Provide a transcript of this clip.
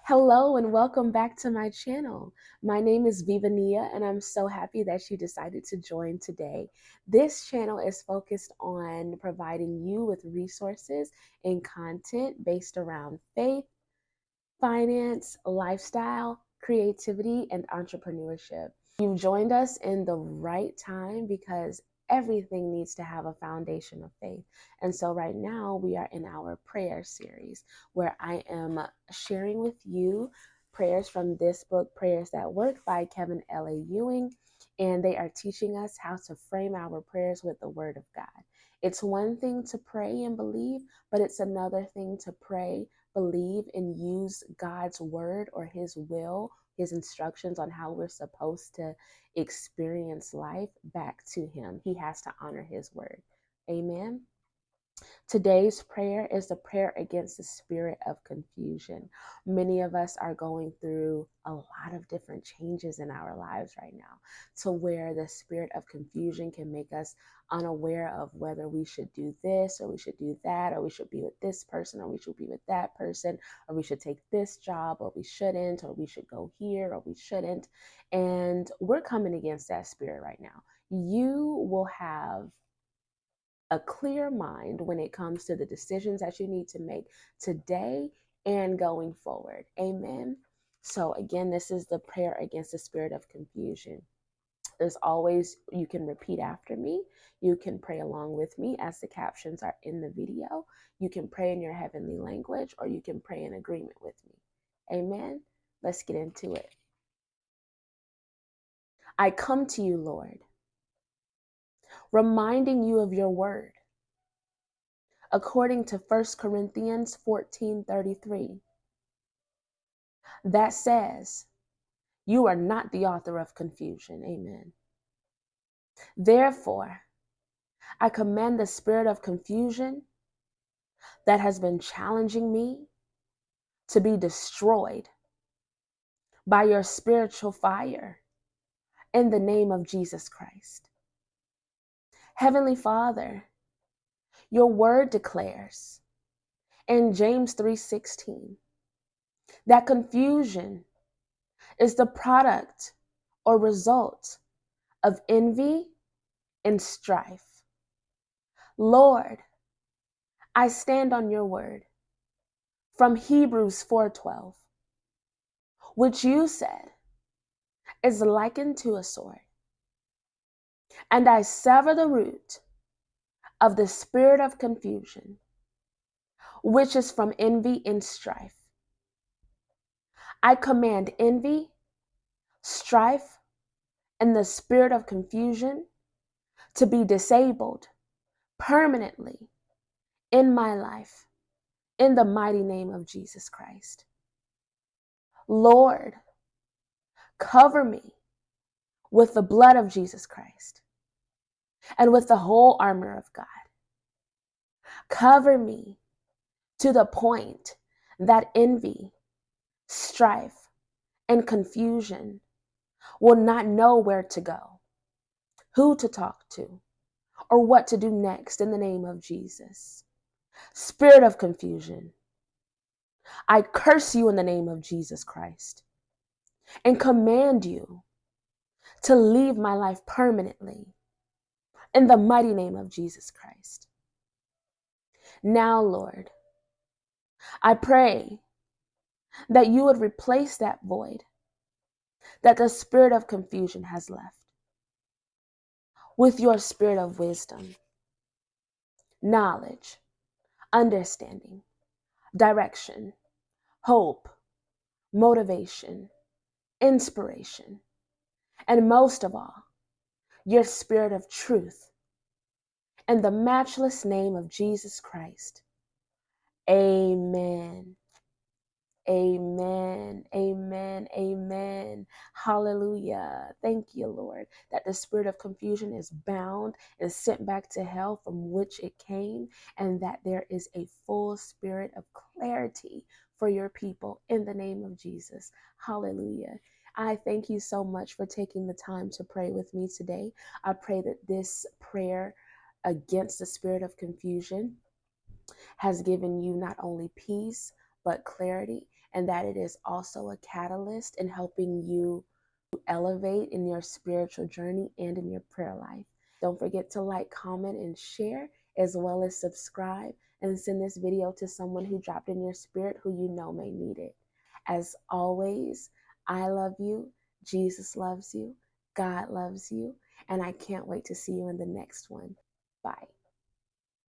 Hello and welcome back to my channel. My name is Vivania and I'm so happy that you decided to join today. This channel is focused on providing you with resources and content based around faith, finance, lifestyle, creativity, and entrepreneurship. You've joined us in the right time because everything needs to have a foundation of faith. And so right now we are in our prayer series where I am sharing with you prayers from this book, Prayers That Work by Kevin L.A. Ewing. And they are teaching us how to frame our prayers with the Word of God. It's one thing to pray and believe, but it's another thing to pray, believe, and use God's word or his will, his instructions on how we're supposed to experience life back to him. He has to honor his word. Amen. Today's prayer is the prayer against the spirit of confusion. Many of us are going through a lot of different changes in our lives right now, to where the spirit of confusion can make us unaware of whether we should do this or we should do that, or we should be with this person or we should be with that person, or we should take this job or we shouldn't, or we should go here or we shouldn't. And we're coming against that spirit right now. You will have a clear mind when it comes to the decisions that you need to make today and going forward. Amen. So again, this is the prayer against the spirit of confusion. As always, you can repeat after me. You can pray along with me as the captions are in the video. You can pray in your heavenly language, or you can pray in agreement with me. Amen. Let's get into it. I come to you, Lord, reminding you of your word. According to 1 Corinthians 14:33, that says, you are not the author of confusion. Amen. Therefore, I command the spirit of confusion that has been challenging me to be destroyed by your spiritual fire in the name of Jesus Christ. Heavenly Father, your word declares in James 3:16 that confusion is the product or result of envy and strife. Lord, I stand on your word from Hebrews 4:12, which you said is likened to a sword. And I sever the root of the spirit of confusion, which is from envy and strife. I command envy, strife, and the spirit of confusion to be disabled permanently in my life, in the mighty name of Jesus Christ. Lord, cover me with the blood of Jesus Christ and with the whole armor of God. Cover me to the point that envy, strife, and confusion will not know where to go, who to talk to, or what to do next in the name of Jesus. Spirit of confusion, I curse you in the name of Jesus Christ and command you to leave my life permanently in the mighty name of Jesus Christ. Now, Lord, I pray that you would replace that void that the spirit of confusion has left with your spirit of wisdom, knowledge, understanding, direction, hope, motivation, inspiration, and most of all, your spirit of truth. In the matchless name of Jesus Christ. Amen. Amen. Amen. Amen. Hallelujah. Thank you, Lord, that the spirit of confusion is bound and sent back to hell from which it came, and that there is a full spirit of clarity for your people in the name of Jesus. Hallelujah. I thank you so much for taking the time to pray with me today. I pray that this prayer against the spirit of confusion has given you not only peace, but clarity, and that it is also a catalyst in helping you elevate in your spiritual journey and in your prayer life. Don't forget to like, comment, and share, as well as subscribe, and send this video to someone who dropped in your spirit who you know may need it. As always, I love you, Jesus loves you, God loves you, and I can't wait to see you in the next one. Bye.